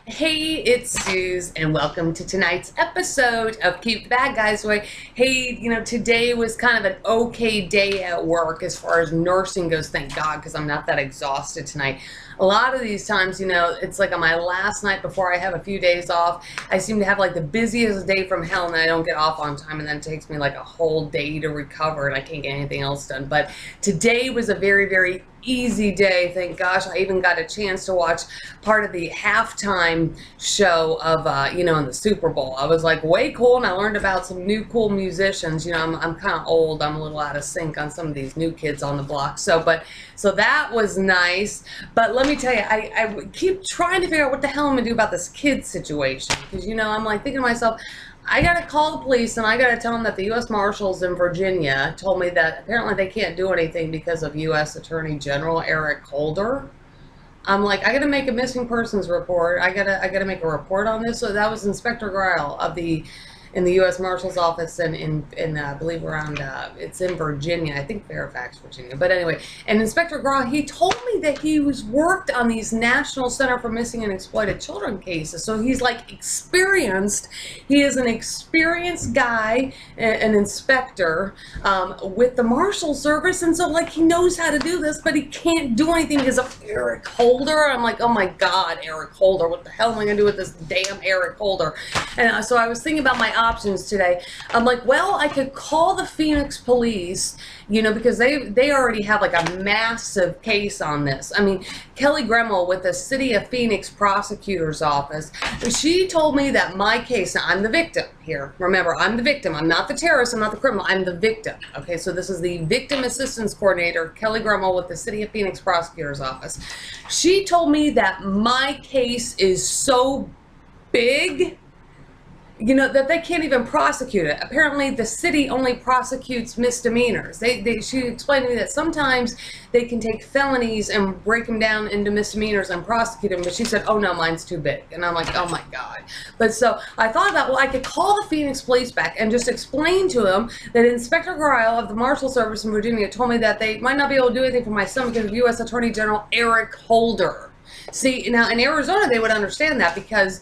Hey, it's Suze, and welcome to tonight's episode of Keep the Bad Guys Away. Hey, today was kind of an okay day at work as far as nursing goes, thank God, because I'm not that exhausted tonight. A lot of these times, it's like on my last night before I have a few days off, I seem to have like the busiest day from hell, and I don't get off on time, and then it takes me like a whole day to recover, and I can't get anything else done. But today was a very, very easy day, thank gosh. I even got a chance to watch part of the halftime show of in the Super Bowl. I was like, way cool, and I learned about some new cool musicians. I'm kind of old, I'm a little out of sync on some of these new kids on the block, so that was nice. But let me tell you, I keep trying to figure out what the hell I'm gonna do about this kid situation, because I'm like thinking to myself, I gotta call the police and I gotta tell them that the U.S. Marshals in Virginia told me that apparently they can't do anything because of U.S. Attorney General Eric Holder. I'm like, I gotta make a missing persons report. I gotta make a report on this. So that was Inspector Gryle in the U.S. Marshal's office in I believe around, it's in Virginia, I think Fairfax, Virginia. But anyway, and Inspector Gryle, he told me that he was worked on these National Center for Missing and Exploited Children cases. So he's like experienced. He is an experienced guy, an inspector with the Marshal Service. And so like he knows how to do this, but he can't do anything because of Eric Holder. I'm like, oh my God, Eric Holder, what the hell am I gonna do with this damn Eric Holder? And so I was thinking about my options today. I'm like, well, I could call the Phoenix police, because they already have like a massive case on this. I mean, Kelly Gremmel with the City of Phoenix Prosecutor's Office, she told me that my case, now I'm the victim here. Remember, I'm the victim. I'm not the terrorist. I'm not the criminal. I'm the victim. Okay, so this is the Victim Assistance Coordinator, Kelly Gremmel with the City of Phoenix Prosecutor's Office. She told me that my case is so big, that they can't even prosecute it. Apparently, the city only prosecutes misdemeanors. She explained to me that sometimes they can take felonies and break them down into misdemeanors and prosecute them, but she said, oh no, mine's too big. And I'm like, oh my God. But so I thought about, well, I could call the Phoenix police back and just explain to them that Inspector Gryle of the Marshal Service in Virginia told me that they might not be able to do anything for my son because of U.S. Attorney General Eric Holder. See, now in Arizona, they would understand that because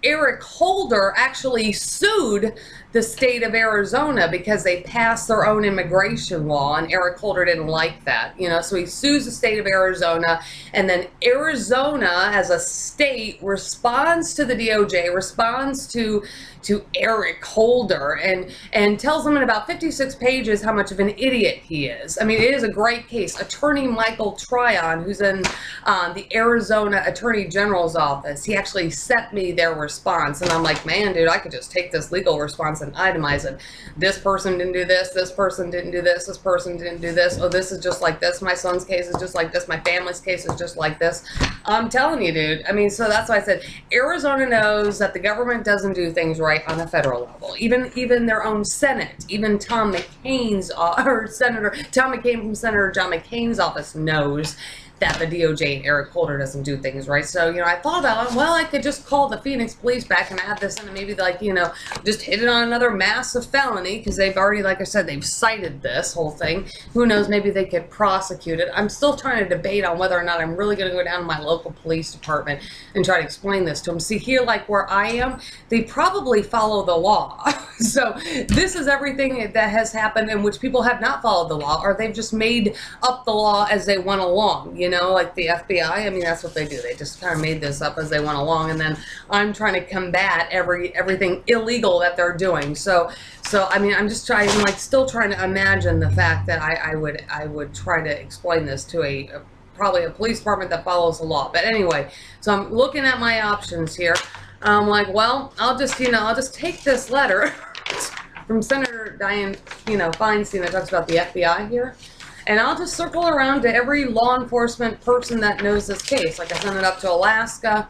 Eric Holder actually sued the state of Arizona because they passed their own immigration law, and Eric Holder didn't like that, so he sues the state of Arizona, and then Arizona as a state responds to the DOJ, responds to Eric Holder, and tells them in about 56 pages how much of an idiot he is. I mean, it is a great case. Attorney Michael Tryon, who's in the Arizona Attorney General's office, he actually sent me their response, and I'm like, man, dude, I could just take this legal response and itemize it. This person didn't do this, this person didn't do this, this person didn't do this, oh, this is just like this, my son's case is just like this, my family's case is just like this. I'm telling you, dude. I mean, so that's why I said Arizona knows that the government doesn't do things right on the federal level. Even their own Senate, even Tom McCain from Senator John McCain's office knows that the DOJ and Eric Holder doesn't do things right. So, I thought about, well, I could just call the Phoenix police back and add this in and maybe like, just hit it on another massive felony because they've already, like I said, they've cited this whole thing. Who knows, maybe they could prosecute it. I'm still trying to debate on whether or not I'm really going to go down to my local police department and try to explain this to them. See, here, like where I am, they probably follow the law. So this is everything that has happened in which people have not followed the law, or they've just made up the law as they went along, like the FBI. I mean, that's what they do. They just kind of made this up as they went along, and then I'm trying to combat everything illegal that they're doing. So I mean, I'm just trying, still trying to imagine the fact that I would try to explain this to probably a police department that follows the law. But anyway, so I'm looking at my options here. I'm like, well, I'll just take this letter from Senator Dianne, Feinstein that talks about the FBI here, and I'll just circle around to every law enforcement person that knows this case. Like I sent it up to Alaska,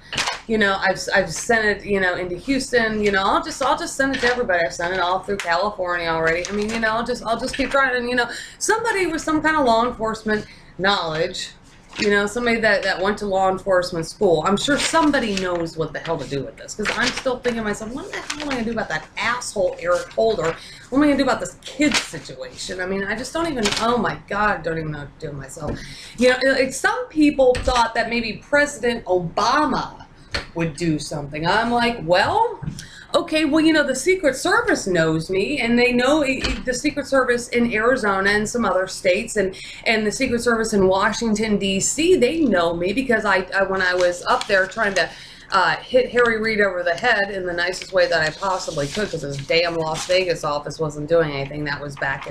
I've sent it, into Houston, I'll just send it to everybody. I've sent it all through California already. I mean, I'll just keep trying, and somebody with some kind of law enforcement knowledge, somebody that went to law enforcement school. I'm sure somebody knows what the hell to do with this, because I'm still thinking to myself, what the hell am I going to do about that asshole Eric Holder? What am I going to do about this kid situation? I mean, I just don't even, oh my God, don't even know what to do myself. Some people thought that maybe President Obama would do something. I'm like, well, okay, well, the Secret Service knows me, and they know the Secret Service in Arizona and some other states, and the Secret Service in Washington, D.C., they know me because I when I was up there trying to hit Harry Reid over the head in the nicest way that I possibly could, because his damn Las Vegas office wasn't doing anything. That was back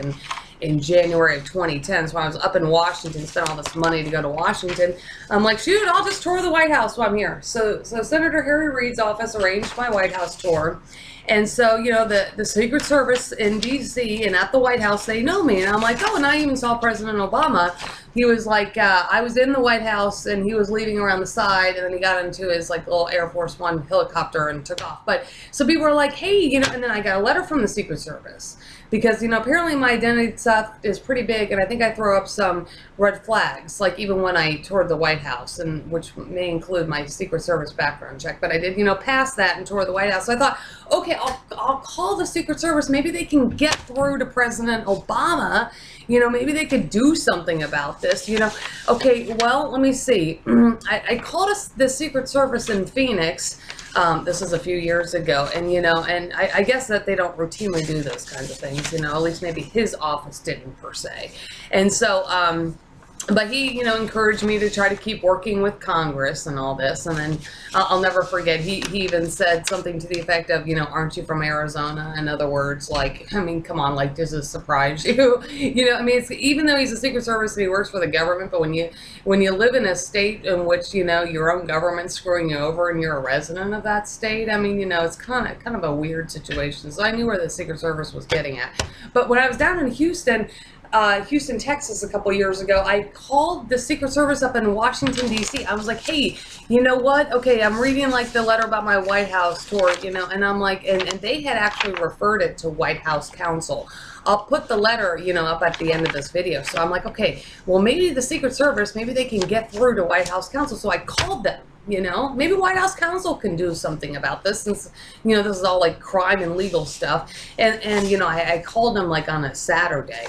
in January of 2010. So I was up in Washington, spent all this money to go to Washington. I'm like, shoot, I'll just tour the White House while I'm here. So Senator Harry Reid's office arranged my White House tour. And so, the Secret Service in D.C. and at the White House, they know me. And I'm like, oh, and I even saw President Obama. He was like, I was in the White House, and he was leaving around the side, and then he got into his, like, little Air Force One helicopter and took off. But, so people were like, hey, and then I got a letter from the Secret Service. Because, apparently my identity stuff is pretty big, and I think I throw up some red flags, like even when I toured the White House, and which may include my Secret Service background check. But I did, pass that and tour the White House. So I thought, okay, I'll call the Secret Service. Maybe they can get through to President Obama. Maybe they could do something about this. Okay, well, let me see. I called the Secret Service in Phoenix. This was a few years ago, and and I guess that they don't routinely do those kinds of things, at least maybe his office didn't per se. And so, but he, encouraged me to try to keep working with Congress and all this. And then I'll never forget, he even said something to the effect of, aren't you from Arizona? In other words, like, I mean, come on, like, does this surprise you? It's, even though he's a Secret Service and he works for the government, but when you live in a state in which, your own government's screwing you over and you're a resident of that state, I mean, it's kind of a weird situation. So I knew where the Secret Service was getting at. But when I was down in Houston, Texas a couple years ago, I called the Secret Service up in Washington, D.C. I was like, hey, you know what? Okay, I'm reading like the letter about my White House tour, and I'm like, and they had actually referred it to White House counsel. I'll put the letter, up at the end of this video. So I'm like, okay, well, maybe the Secret Service, maybe they can get through to White House counsel. So I called them. Maybe White House counsel can do something about this, since, this is all like crime and legal stuff. And I called them like on a Saturday.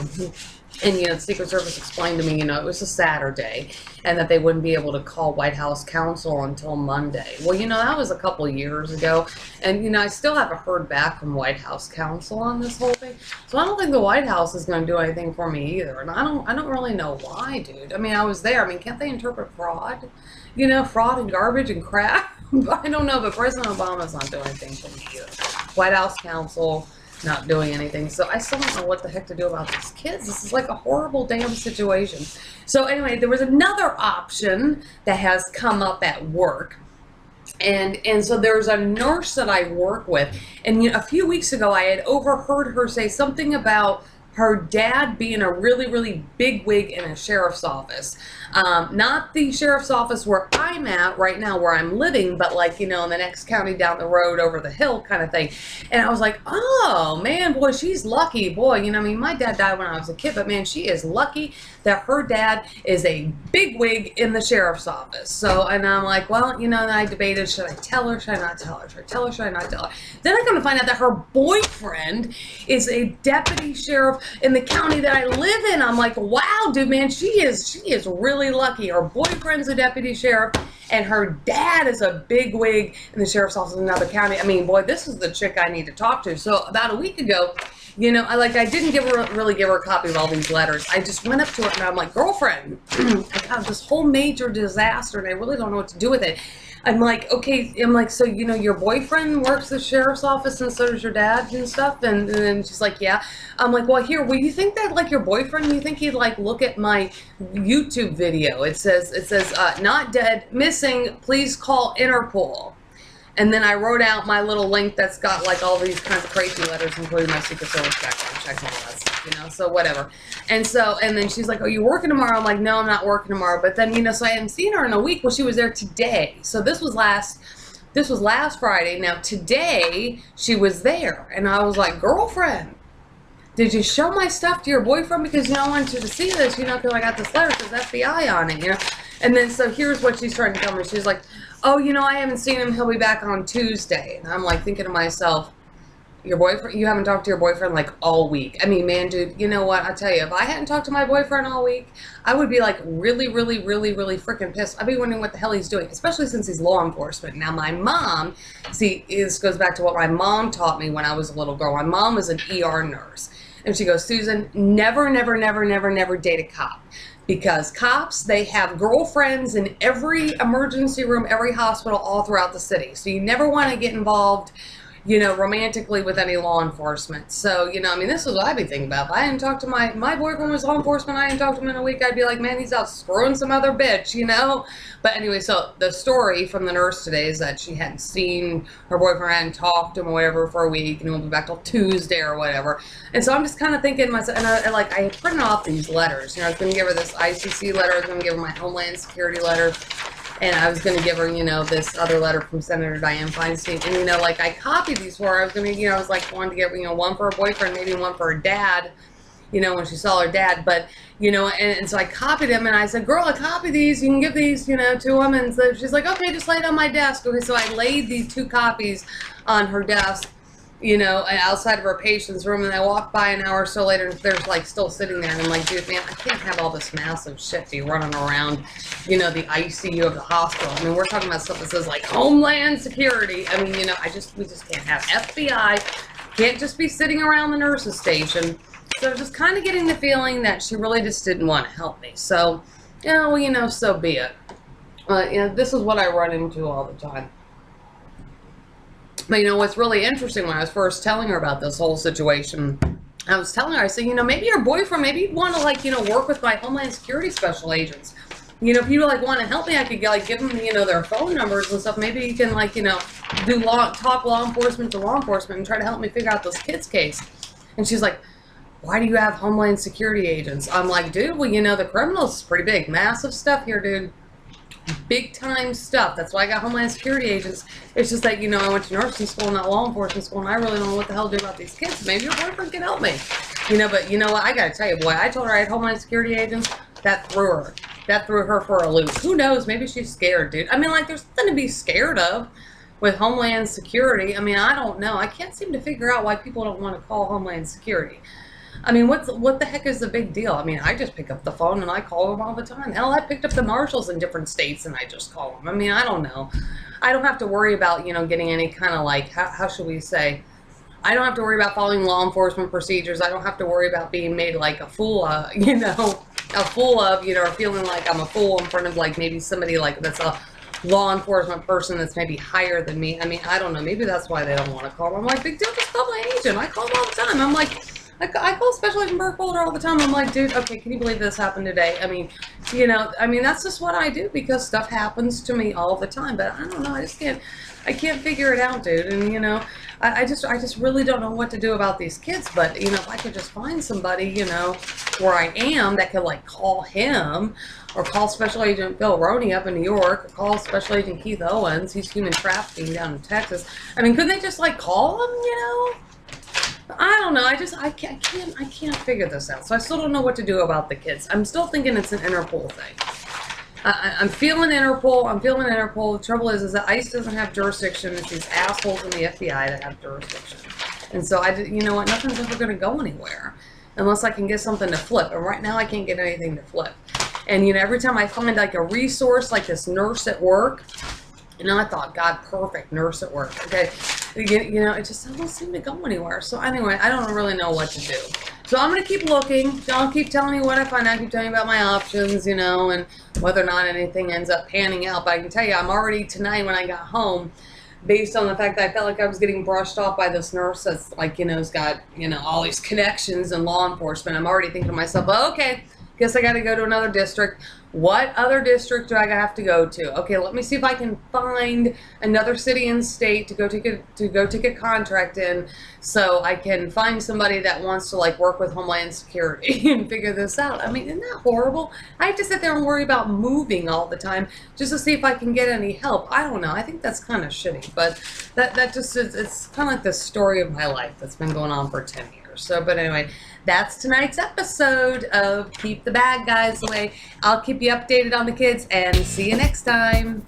And, the Secret Service explained to me, it was a Saturday, and that they wouldn't be able to call White House counsel until Monday. Well, that was a couple of years ago. And, I still haven't heard back from White House counsel on this whole thing. So I don't think the White House is going to do anything for me either. And I don't really know why, dude. I mean, I was there. I mean, can't they interpret fraud? Fraud and garbage and crap. I don't know, but President Obama's not doing anything for me either. White House counsel not doing anything. So I still don't know what the heck to do about these kids. This is like a horrible damn situation. So anyway, there was another option that has come up at work. And so there's a nurse that I work with. And a few weeks ago, I had overheard her say something about her dad being a really, really big wig in a sheriff's office. Not the sheriff's office where I'm at right now, where I'm living, but like, in the next county down the road over the hill kind of thing. And I was like, oh man, boy, she's lucky. Boy, I mean, my dad died when I was a kid, but man, she is lucky that her dad is a big wig in the sheriff's office. So, and I'm like, well, and I debated, should I tell her? Should I not tell her? Should I tell her? Should I not tell her? Then I come to find out that her boyfriend is a deputy sheriff in the county that I live in. I'm like, wow, dude, man, she is really lucky. Her boyfriend's a deputy sheriff, and her dad is a big wig in the sheriff's office in another county. I mean, boy, this is the chick I need to talk to. So about a week ago, I didn't really give her a copy of all these letters. I just went up to her and I'm like, girlfriend, I got this whole major disaster and I really don't know what to do with it. I'm like, okay, so, your boyfriend works the sheriff's office and so does your dad and stuff? And then she's like, yeah. I'm like, well, here, well, you think that, like, your boyfriend, you think he'd, like, look at my YouTube video? It says, not dead, missing, please call Interpol. And then I wrote out my little link that's got like all these kinds of crazy letters, including my Secret Service background check and all that stuff, so whatever. And then she's like, oh, you working tomorrow? I'm like, no, I'm not working tomorrow. But then, so I hadn't seen her in a week. Well, she was there today. So this was last Friday. Now today she was there. And I was like, girlfriend, did you show my stuff to your boyfriend? Because, I want you to see this, because I got this letter, says FBI on it, And then, so here's what she's trying to tell me. She's like, oh, I haven't seen him. He'll be back on Tuesday. And I'm like thinking to myself, Your boyfriend, you haven't talked to your boyfriend like all week. I mean, man, dude, you know what? I tell you, if I hadn't talked to my boyfriend all week, I would be like really, really, really, really freaking pissed. I'd be wondering what the hell he's doing, especially since he's law enforcement. Now, my mom, see, this goes back to what my mom taught me when I was a little girl. My mom was an ER nurse. And she goes, Susan, never, never, never, never, never date a cop. Because cops, they have girlfriends in every emergency room, every hospital, all throughout the city. So you never want to get involved, you know, romantically with any law enforcement. So, you know, I mean, this is what I'd be thinking about. If I hadn't talked to my boyfriend was law enforcement, I hadn't talked to him in a week, I'd be like, man, he's out screwing some other bitch, you know? But anyway, so the story from the nurse today is that she hadn't seen her boyfriend, hadn't talked to him or whatever for a week, and he'll be back till Tuesday or whatever. And so I'm just kind of thinking to myself, and I had printed off these letters. You know, I was going to give her this ICC letter, I was going to give her my Homeland Security letter, and I was going to give her, you know, this other letter from Senator Dianne Feinstein. And, you know, like, I copied these for her. I was going to, you know, I was like, wanted to get, you know, one for her boyfriend, maybe one for her dad, you know, when she saw her dad. But, you know, and so I copied him, and I said, girl, I copied these. You can give these, you know, to him. And so she's like, okay, just lay it on my desk. Okay, so I laid these 2 copies on her desk, you know, outside of her patient's room, and I walked by an hour or so later, and there's like still sitting there, and I'm like, dude, man, I can't have all this massive shit be running around, you know, the ICU of the hospital. I mean, we're talking about stuff that says like Homeland Security. I mean, you know, we just can't have FBI, can't just be sitting around the nurse's station. So just kind of getting the feeling that she really just didn't want to help me. So, you know, so be it. You know, this is what I run into all the time. But, you know, what's really interesting, when I was first telling her about this whole situation, I was telling her, I said, you know, maybe your boyfriend, maybe you'd want to, like, you know, work with my Homeland Security special agents. You know, if you, like, want to help me, I could, like, give them, you know, their phone numbers and stuff. Maybe you can, like, you know, talk law enforcement to law enforcement and try to help me figure out this kid's case. And she's like, why do you have Homeland Security agents? I'm like, dude, well, you know, the criminals is pretty big. Massive stuff here, dude. Big time stuff. That's why I got Homeland Security agents. It's just that, you know, I went to nursing school, not law enforcement school, and I really don't know what the hell to do about these kids. Maybe your boyfriend can help me. You know, but you know what? I gotta tell you, boy, I told her I had Homeland Security agents. That threw her. That threw her for a loop. Who knows? Maybe she's scared, dude. I mean, like, there's nothing to be scared of with Homeland Security. I mean, I don't know. I can't seem to figure out why people don't want to call Homeland Security. I mean, what the heck is the big deal? I mean, I just pick up the phone and I call them all the time. Hell, I picked up the marshals in different states and I just call them. I mean, I don't know. I don't have to worry about, you know, getting any kind of, like, how should we say? I don't have to worry about following law enforcement procedures. I don't have to worry about being made like a fool of, you know, or feeling like I'm a fool in front of, like, maybe somebody like that's a law enforcement person that's maybe higher than me. I mean, I don't know. Maybe that's why they don't want to call them. I'm like, big deal, just call my agent. I call them all the time. I'm like, I call Special Agent Burkholder all the time. I'm like, dude, okay, can you believe this happened today? I mean, you know, that's just what I do because stuff happens to me all the time. But I don't know, I can't figure it out, dude. And, you know, I just really don't know what to do about these kids. But, you know, if I could just find somebody, you know, where I am that could, like, call him or call Special Agent Bill Roney up in New York, or call Special Agent Keith Owens, he's human trafficking down in Texas. I mean, couldn't they just, like, call him, you know? I don't know. I can't figure this out. So I still don't know what to do about the kids. I'm still thinking it's an Interpol thing. I'm feeling Interpol. The trouble is that ICE doesn't have jurisdiction. It's these assholes in the FBI that have jurisdiction. And so you know what? Nothing's ever going to go anywhere unless I can get something to flip. And right now I can't get anything to flip. And, you know, every time I find, like, a resource, like this nurse at work, you know, I thought, God, perfect, nurse at work. Okay. You know, it just doesn't seem to go anywhere. So anyway, I don't really know what to do. So I'm going to keep looking. I'll keep telling you what I find out. Keep telling you about my options, you know, and whether or not anything ends up panning out. But I can tell you, I'm already tonight when I got home, based on the fact that I felt like I was getting brushed off by this nurse that's, like, you know, has got, you know, all these connections in law enforcement. I'm already thinking to myself, oh, okay, guess I got to go to another district. What other district do I have to go to? Okay, let me see if I can find another city and state to go take a contract in, so I can find somebody that wants to, like, work with Homeland Security and figure this out. I mean, isn't that horrible? I have to sit there and worry about moving all the time just to see if I can get any help. I don't know. I think that's kind of shitty, but that just is, it's kind of like the story of my life that's been going on for 10 years. So, but anyway, that's tonight's episode of Keep the Bad Guys Away. I'll keep you updated on the kids and see you next time.